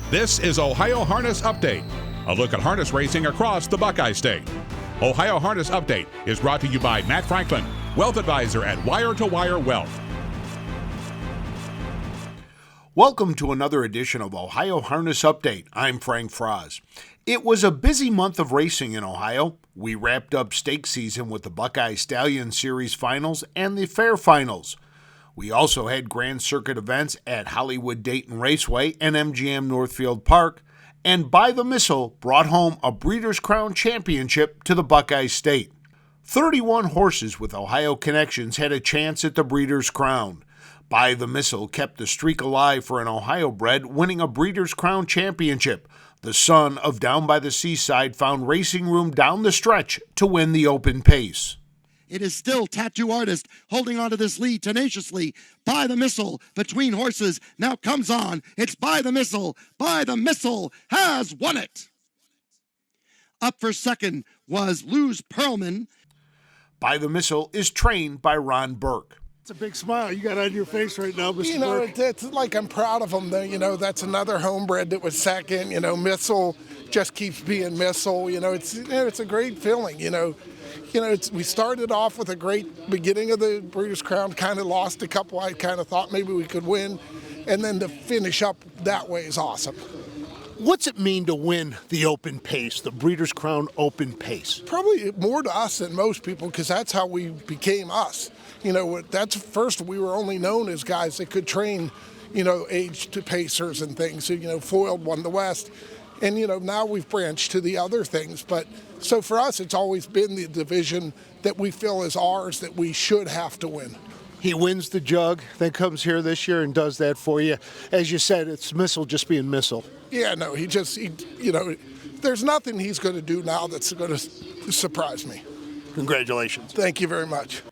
This is Ohio Harness Update, a look at harness racing across the Buckeye State. Ohio Harness Update is brought to you by Matt Franklin, Wealth Advisor at Wire to Wire Wealth. Welcome to another edition of Ohio Harness Update. I'm Frank Froz. It was a busy month of racing in Ohio. We wrapped up stake season with the Buckeye Stallion Series Finals and the Fair Finals. We also had Grand Circuit events at Hollywood Dayton Raceway and MGM Northfield Park, and By the Missile brought home a Breeders' Crown Championship to the Buckeye State. 31 horses with Ohio connections had a chance at the Breeders' Crown. By the Missile kept the streak alive for an Ohio bred winning a Breeders' Crown Championship. The son of Down by the Seaside found racing room down the stretch to win the open pace. It is still Tattoo Artist holding onto this lead tenaciously. By the Missile between horses now comes on. It's By the Missile. By the Missile has won it. Up for second was Luz Pearlman. By the Missile is trained by Ron Burke. It's a big smile you got on your face right now, Mr. Burke. It's like I'm proud of him. That's another homebred that was second. Missile just keeps being Missile. It's a great feeling. We started off with a great beginning of the Breeders' Crown, kind of lost a couple I kind of thought maybe we could win, and then to finish up that way is awesome. What's it mean to win the open pace, the Breeders' Crown open pace? Probably more to us than most people because that's how we became us. That's first we were only known as guys that could train, age to pacers and things. Foiled won the West. And, now we've branched to the other things. But so for us, it's always been the division that we feel is ours that we should have to win. He wins the jug, then comes here this year and does that for you. As you said, it's Missile just being Missile. Yeah, no, there's nothing he's going to do now that's going to surprise me. Congratulations. Thank you very much.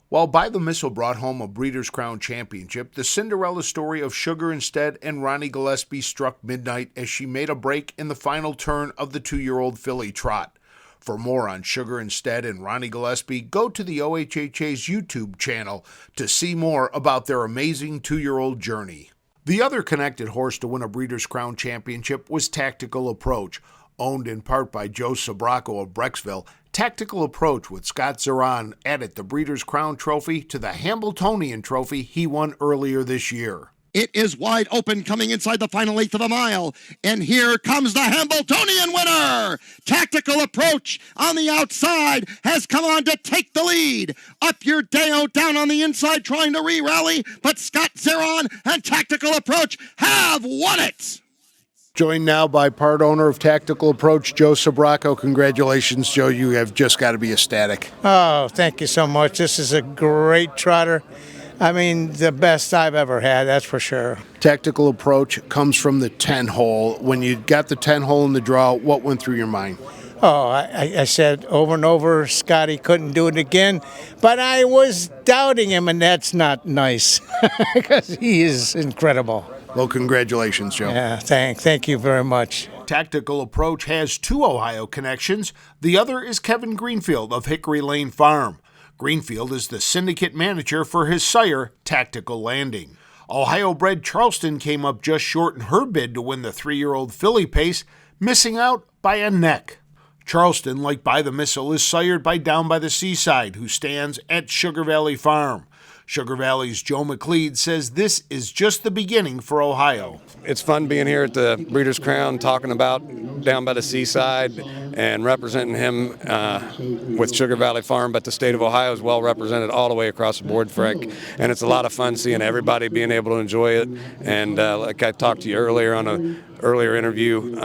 While By the Missile brought home a Breeders' Crown Championship, the Cinderella story of Sugar Instead and Ronnie Gillespie struck midnight as she made a break in the final turn of the 2-year-old filly trot. For more on Sugar Instead and Ronnie Gillespie, go to the OHHA's YouTube channel to see more about their amazing 2-year-old journey. The other connected horse to win a Breeders' Crown Championship was Tactical Approach. Owned in part by Joe Sobraco of Brecksville, Tactical Approach with Scott Zeron added the Breeders' Crown Trophy to the Hambletonian Trophy he won earlier this year. It is wide open coming inside the final eighth of a mile. And here comes the Hambletonian winner. Tactical Approach on the outside has come on to take the lead. Up your Deo down on the inside trying to re-rally. But Scott Zeron and Tactical Approach have won it. Joined now by part owner of Tactical Approach, Joe Sobraco. Congratulations, Joe. You have just got to be ecstatic. Oh, thank you so much. This is a great trotter. I mean, the best I've ever had, that's for sure. Tactical Approach comes from the 10-hole. When you got the 10-hole in the draw, what went through your mind? Oh, I said over and over, Scotty couldn't do it again, but I was doubting him, and that's not nice because he is incredible. Well, congratulations, Joe. Yeah, thank you very much. Tactical Approach has 2 Ohio connections. The other is Kevin Greenfield of Hickory Lane Farm. Greenfield is the syndicate manager for his sire, Tactical Landing. Ohio-bred Charleston came up just short in her bid to win the 3-year-old filly pace, missing out by a neck. Charleston, like By the Missile, is sired by Down by the Seaside, who stands at Sugar Valley Farm. Sugar Valley's Joe McLeod says this is just the beginning for Ohio. It's fun being here at the Breeders' Crown, talking about Down by the Seaside and representing him with Sugar Valley Farm, but the state of Ohio is well represented all the way across the board, Frank. And it's a lot of fun seeing everybody being able to enjoy it. And like I talked to you earlier on an earlier interview,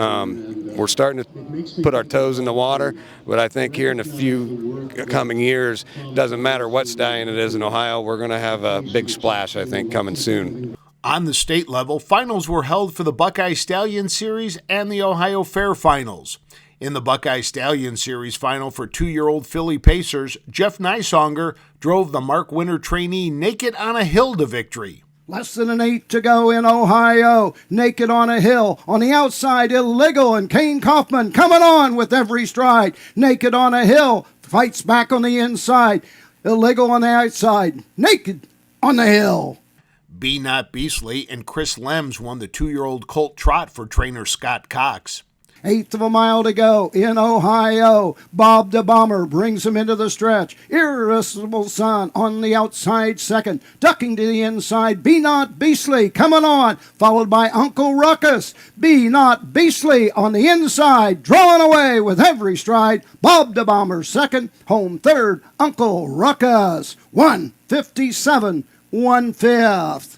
we're starting to put our toes in the water, but I think here in a few coming years, doesn't matter what stallion it is in Ohio, we're going to have a big splash, I think, coming soon. On the state level, finals were held for the Buckeye Stallion Series and the Ohio Fair Finals. In the Buckeye Stallion Series final for 2-year-old filly pacers, Jeff Nysonger drove the Mark Winter trainee Naked on a Hill to victory. Less than an 8 to go in Ohio. Naked on a Hill. On the outside, Illegal and Kane Kaufman coming on with every stride. Naked on a Hill fights back on the inside. Illegal on the outside. Naked on the Hill. Be Not Beastly and Chris Lems won the 2-year-old colt trot for trainer Scott Cox. Eighth of a mile to go in Ohio. Bob the Bomber brings him into the stretch. Irresistible Son on the outside second. Ducking to the inside. Be Not Beastly coming on. Followed by Uncle Ruckus. Be Not Beastly on the inside. Drawing away with every stride. Bob the Bomber second. Home third. Uncle Ruckus. 1:57 1/5.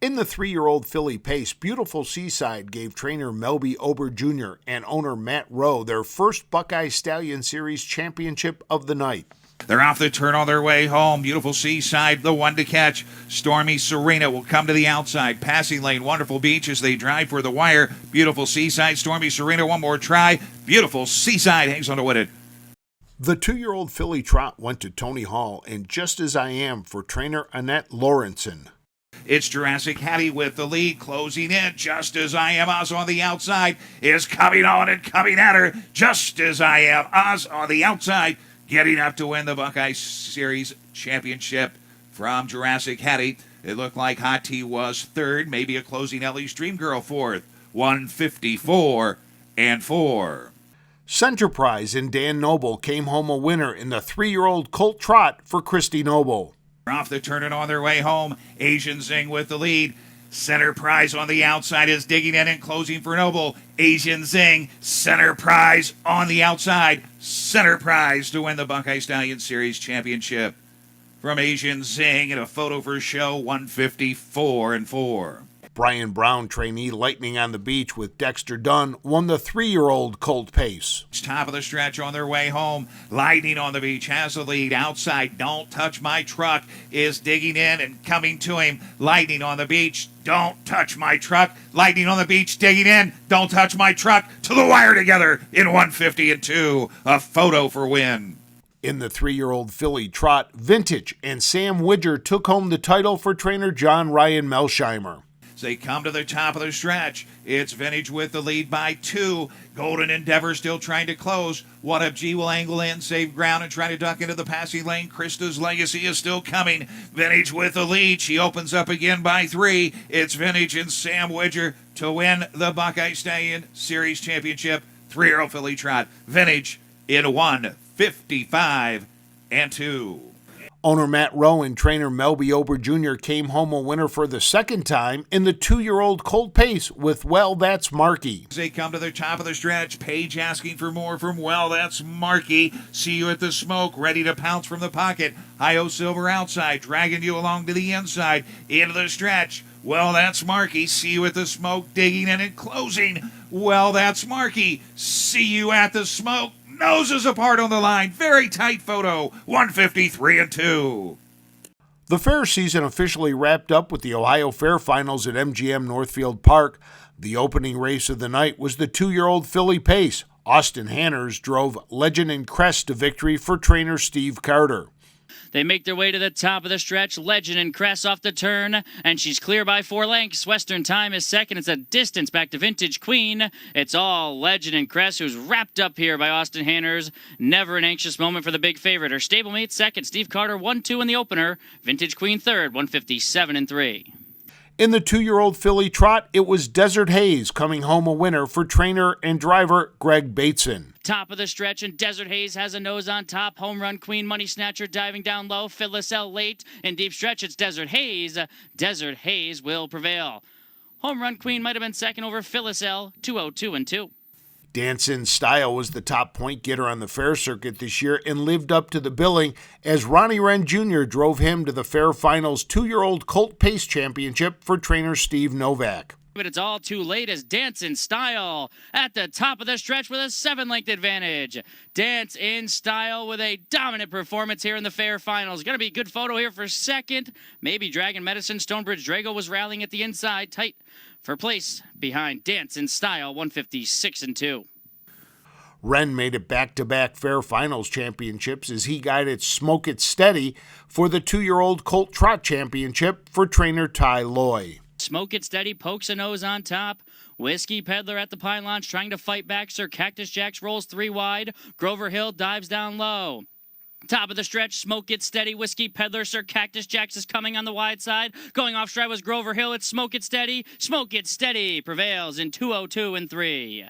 In the 3-year-old filly pace, Beautiful Seaside gave trainer Melby Ober Jr. and owner Matt Rowe their first Buckeye Stallion Series championship of the night. They're off the turn on their way home. Beautiful Seaside, the one to catch. Stormy Serena will come to the outside. Passing lane, Wonderful Beach as they drive for the wire. Beautiful Seaside, Stormy Serena, one more try. Beautiful Seaside hangs on to win it. The 2-year-old filly trot went to Tony Hall and Just As I Am for trainer Annette Lawrenson. It's Jurassic Hattie with the lead, closing in. Just As I Am, Oz on the outside is coming on and coming at her. Just As I Am, Oz on the outside, getting up to win the Buckeye Series championship from Jurassic Hattie. It looked like Hot Tea was third, maybe a closing Ellie's Dream Girl fourth. 1:54 and 4. Centerprise and Dan Noble came home a winner in the 3-year-old colt trot for Christy Noble. Off the turn and on their way home. Asian Zing with the lead. Center Prize on the outside is digging in and closing for Noble. Asian Zing, Center Prize on the outside. Center Prize to win the Buckeye Stallion Series championship. From Asian Zing in a photo for show, 1:54 and 4. Brian Brown trainee Lightning on the Beach with Dexter Dunn won the 3-year-old colt pace. Top of the stretch on their way home. Lightning on the Beach has the lead. Outside, Don't Touch My Truck is digging in and coming to him. Lightning on the Beach, Don't Touch My Truck. Lightning on the Beach digging in. Don't Touch My Truck to the wire together in 1:50 and 2. A photo for win. In the 3-year-old filly trot, Vintage and Sam Widger took home the title for trainer John Ryan Melsheimer. They come to the top of the stretch. It's Vintage with the lead by 2. Golden Endeavor still trying to close. What Up G will angle in, save ground, and try to duck into the passing lane. Krista's Legacy is still coming. Vintage with the lead. She opens up again by 3. It's Vintage and Sam Widger to win the Buckeye Stallion Series Championship. 3-year-old filly trot. Vintage in 1:55 and 2. Owner Matt Rowe and trainer Melby Ober Jr. came home a winner for the second time in the 2-year-old colt pace with Well That's Marky. They come to the top of the stretch. Paige asking for more from Well That's Marky. See You at the Smoke, ready to pounce from the pocket. Hi-O Silver outside, dragging you along to the inside. Into the stretch. Well That's Marky. See You at the Smoke, digging in and closing. Well That's Marky. See You at the Smoke. Noses apart on the line. Very tight photo. 1:53 and 2. The fair season officially wrapped up with the Ohio Fair Finals at MGM Northfield Park. The opening race of the night was the 2-year-old filly pace. Austin Hanners drove Legend and Crest to victory for trainer Steve Carter. They make their way to the top of the stretch. Legend and Cress off the turn, and she's clear by 4 lengths. Western Time is second. It's a distance back to Vintage Queen. It's all Legend and Cress, who's wrapped up here by Austin Hanners. Never an anxious moment for the big favorite. Her stablemate second. Steve Carter 1-2 in the opener. Vintage Queen third, 1:57 and 3. In the 2-year-old filly trot, it was Desert Haze coming home a winner for trainer and driver Greg Bateson. Top of the stretch, and Desert Haze has a nose on top. Home Run Queen, Money Snatcher diving down low. Phyllis L late. In deep stretch, it's Desert Haze. Desert Haze will prevail. Home Run Queen might have been second over Phyllis L, 2:02 and 2. Dance in Style was the top point getter on the fair circuit this year and lived up to the billing as Ronnie Wren Jr. drove him to the Fair Finals 2-year-old Colt Pace Championship for trainer Steve Novak. But it's all too late as Dance in Style at the top of the stretch with a 7-length advantage. Dance in Style with a dominant performance here in the Fair Finals. Going to be a good photo here for second. Maybe Dragon Medicine. Stonebridge Drago was rallying at the inside. Tight for place behind Dance in Style, 1:56 and 2. Wren made it back-to-back Fair Finals championships as he guided Smoke It Steady for the 2-year-old Colt Trot Championship for trainer Ty Loy. Smoke It Steady pokes a nose on top. Whiskey Peddler at the pine launch trying to fight back. Sir Cactus Jacks rolls 3 wide. Grover Hill dives down low. Top of the stretch, Smoke It Steady, Whiskey Peddler, Sir Cactus Jacks is coming on the wide side. Going off stride was Grover Hill. It's Smoke It Steady. Smoke It Steady prevails in 2:02 and 3.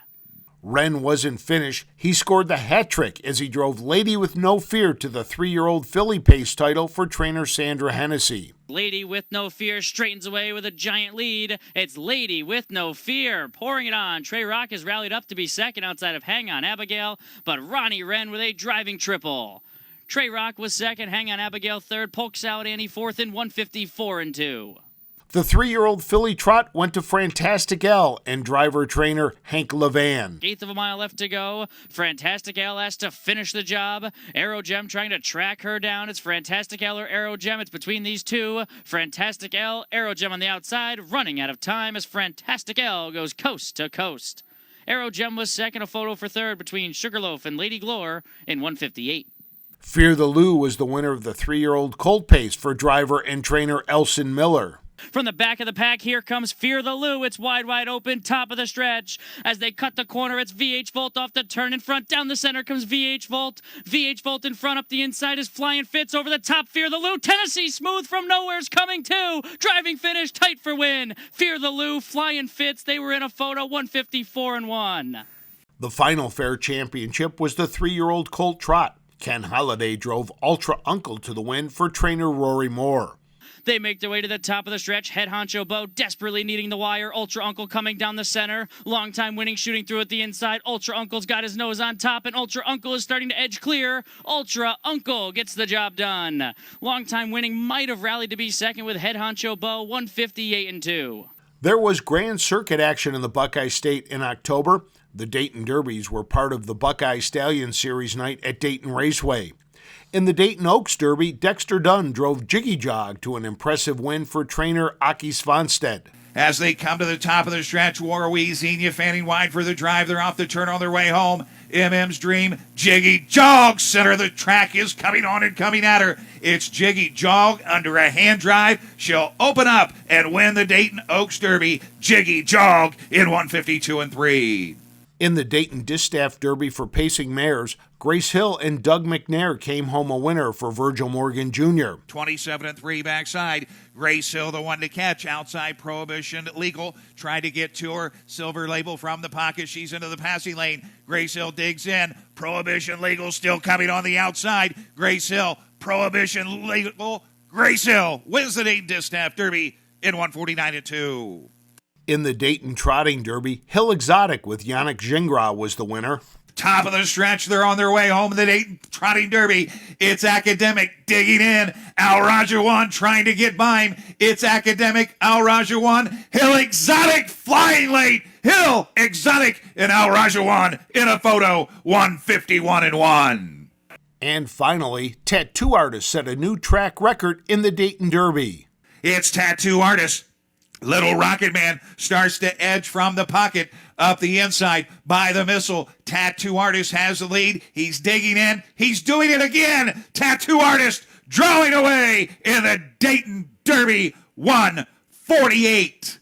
Wren wasn't finished. He scored the hat trick as he drove Lady with No Fear to the 3-year-old filly pace title for trainer Sandra Hennessy. Lady with No Fear straightens away with a giant lead. It's Lady with No Fear pouring it on. Trey Rock has rallied up to be second outside of Hang On Abigail, but Ronnie Wren with a driving triple. Trey Rock was second, Hang On Abigail third, Polk Salad Annie fourth in 154 and 2. The 3-year-old filly trot went to Fantastic L and driver-trainer Hank Levan. Eighth of a mile left to go. Fantastic L has to finish the job. Aero Gem trying to track her down. It's Fantastic L or Aero Gem. It's between these two. Fantastic L, Aero Gem on the outside, running out of time as Fantastic L goes coast to coast. Aero Gem was second, a photo for third between Sugarloaf and Lady Glore in 158. Fear the Lou was the winner of the 3-year-old colt pace for driver and trainer Elson Miller. From the back of the pack, here comes Fear the Lou. It's wide open, top of the stretch. As they cut the corner, it's VH Volt off the turn in front. Down the center comes VH Volt. VH Volt in front, up the inside is Flying Fitz over the top. Fear the Lou. Tennessee Smooth from nowhere's coming too. Driving finish, tight for win. Fear the Lou, Flying Fitz. They were in a photo, 154 and 1. The final fair championship was the 3-year-old colt trot. Ken Holliday drove Ultra Uncle to the win for trainer Rory Moore. They make their way to the top of the stretch. Head Honcho Bo desperately needing the wire. Ultra Uncle coming down the center. Long time winning, shooting through at the inside. Ultra Uncle's got his nose on top, and Ultra Uncle is starting to edge clear. Ultra Uncle gets the job done. Long time winning might have rallied to be second with Head Honcho Bo, 158 and 2. There was Grand Circuit action in the Buckeye State in October. The Dayton Derbies were part of the Buckeye Stallion Series night at Dayton Raceway. In the Dayton Oaks Derby, Dexter Dunn drove Jiggy Jog to an impressive win for trainer Aki Svanstedt. As they come to the top of the stretch, Warwee, Xenia fanning wide for the drive. They're off the turn on their way home. MM's Dream, Jiggy Jog, center of the track is coming on and coming at her. It's Jiggy Jog under a hand drive. She'll open up and win the Dayton Oaks Derby. Jiggy Jog in 152 and 3. In the Dayton Distaff Derby for pacing mares, Grace Hill and Doug McNair came home a winner for Virgil Morgan Jr. 27 and 3 backside. Grace Hill, the one to catch. Outside Prohibition Legal. Tried to get to her. Silver Label from the pocket. She's into the passing lane. Grace Hill digs in. Prohibition Legal still coming on the outside. Grace Hill, Prohibition Legal. Grace Hill wins the Dayton Distaff Derby in 149 and 2. In the Dayton Trotting Derby, Hill Exotic with Yannick Gingras was the winner. Top of the stretch, they're on their way home in the Dayton Trotting Derby. It's Academic digging in. Al Rajawan trying to get by him. It's Academic, Al Rajawan. Hill Exotic flying late. Hill Exotic and Al Rajawan in a photo, 151 and 1. And finally, Tattoo Artist set a new track record in the Dayton Derby. It's Tattoo Artist. Little Rocket Man starts to edge from the pocket up the inside by the missile. Tattoo Artist has the lead. He's digging in. He's doing it again. Tattoo Artist drawing away in the Dayton Derby, 148.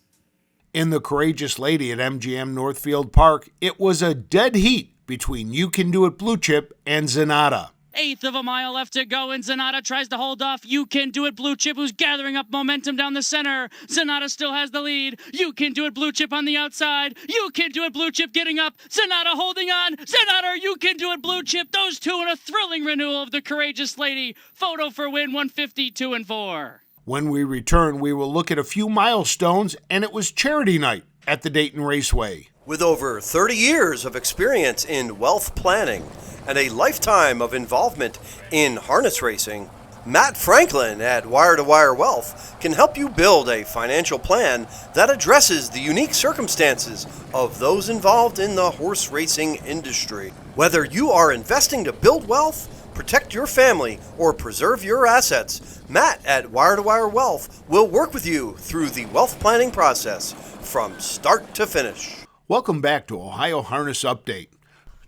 In the Courageous Lady at MGM Northfield Park, it was a dead heat between You Can Do It Blue Chip and Zanata. Eighth of a mile left to go, and Zanata tries to hold off. You Can Do It Blue Chip, who's gathering up momentum down the center. Zanata still has the lead. You Can Do It Blue Chip on the outside. You Can Do It Blue Chip getting up. Zanata holding on. Zanata, You Can Do It Blue Chip. Those two in a thrilling renewal of the Courageous Lady. Photo for win, 152 and 4. When we return, we will look at a few milestones, and it was charity night at the Dayton Raceway. With over 30 years of experience in wealth planning and a lifetime of involvement in harness racing, Matt Franklin at Wire to Wire Wealth can help you build a financial plan that addresses the unique circumstances of those involved in the horse racing industry. Whether you are investing to build wealth, protect your family, or preserve your assets, Matt at Wire to Wire Wealth will work with you through the wealth planning process from start to finish. Welcome back to Ohio Harness Update.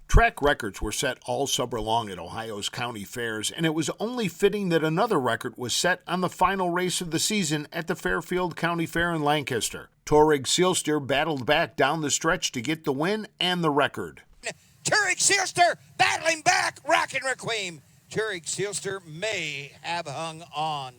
Track records were set all summer long at Ohio's county fairs, and it was only fitting that another record was set on the final race of the season at the Fairfield County Fair in Lancaster. Torrig Seelster battled back down the stretch to get the win and the record. Torrig Seelster battling back, Rockin' Requiem. Jurek Seelster may have hung on.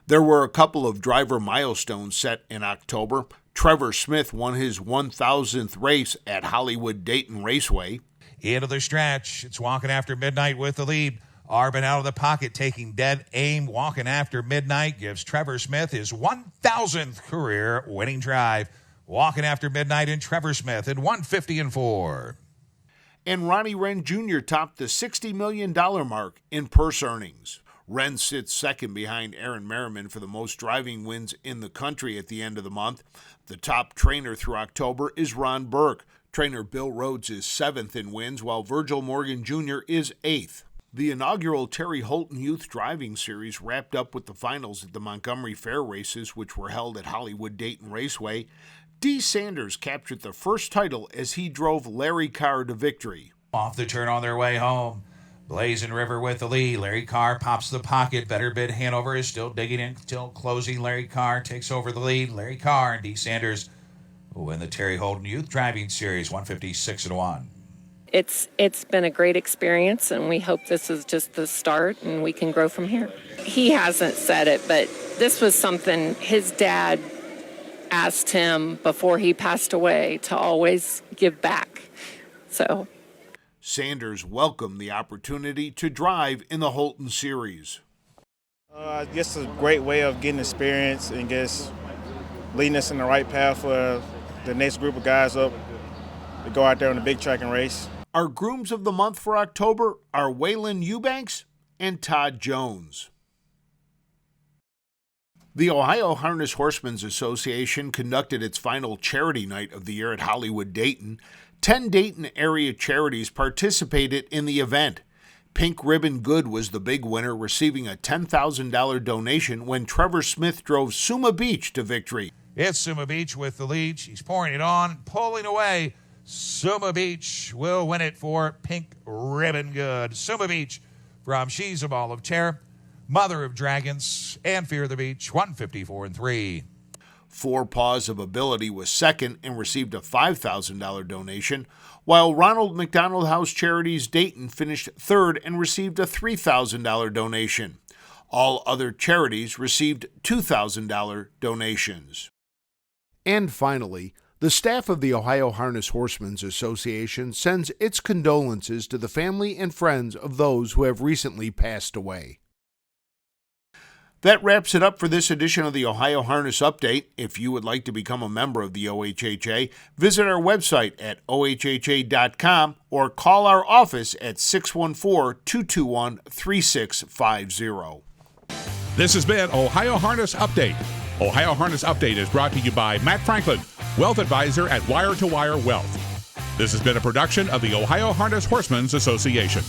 There were a couple of driver milestones set in October. Trevor Smith won his 1,000th race at Hollywood Dayton Raceway. Into the stretch. It's Walking After Midnight with the lead. Arbin out of the pocket, taking dead aim. Walking After Midnight gives Trevor Smith his 1,000th career winning drive. Walking After Midnight and Trevor Smith at 150-4. And Ronnie Wren Jr. topped the $60 million mark in purse earnings. Wren sits second behind Aaron Merriman for the most driving wins in the country at the end of the month. The top trainer through October is Ron Burke. Trainer Bill Rhodes is 7th in wins, while Virgil Morgan Jr. is 8th. The inaugural Terry Holton Youth Driving Series wrapped up with the finals at the Montgomery Fair races, which were held at Hollywood Dayton Raceway. Dee Sanders captured the first title as he drove Larry Carr to victory. Off the turn on their way home. Blazing River with the lead. Larry Carr pops the pocket. Better Bid Hanover is still digging in, still closing. Larry Carr takes over the lead. Larry Carr and Dee Sanders will win the Terry Holton Youth Driving Series 156-1. It's been a great experience, and we hope this is just the start and we can grow from here. He hasn't said it, but this was something his dad asked him before he passed away to always give back. So Sanders welcomed the opportunity to drive in the Holton Series. I guess it's a great way of getting experience and just leading us in the right path for the next group of guys up to go out there on the big track and race. Our grooms of the month for October are Waylon Eubanks and Todd Jones. The Ohio Harness Horsemen's Association conducted its final charity night of the year at Hollywood Dayton. 10 Dayton area charities participated in the event. Pink Ribbon Good was the big winner, receiving a $10,000 donation when Trevor Smith drove Suma Beach to victory. It's Suma Beach with the lead. She's pouring it on, pulling away. Suma Beach will win it for Pink Ribbon Good. Suma Beach from She's a Ball of Terror, Mother of Dragons, and Fear the Beach, 154-3. Four Paws of Ability was second and received a $5,000 donation, while Ronald McDonald House Charities Dayton finished third and received a $3,000 donation. All other charities received $2,000 donations. And finally, the staff of the Ohio Harness Horsemen's Association sends its condolences to the family and friends of those who have recently passed away. That wraps it up for this edition of the Ohio Harness Update. If you would like to become a member of the OHHA, visit our website at ohha.com or call our office at 614-221-3650. This has been Ohio Harness Update. Ohio Harness Update is brought to you by Matt Franklin, Wealth Advisor at Wire to Wire Wealth. This has been a production of the Ohio Harness Horsemen's Association.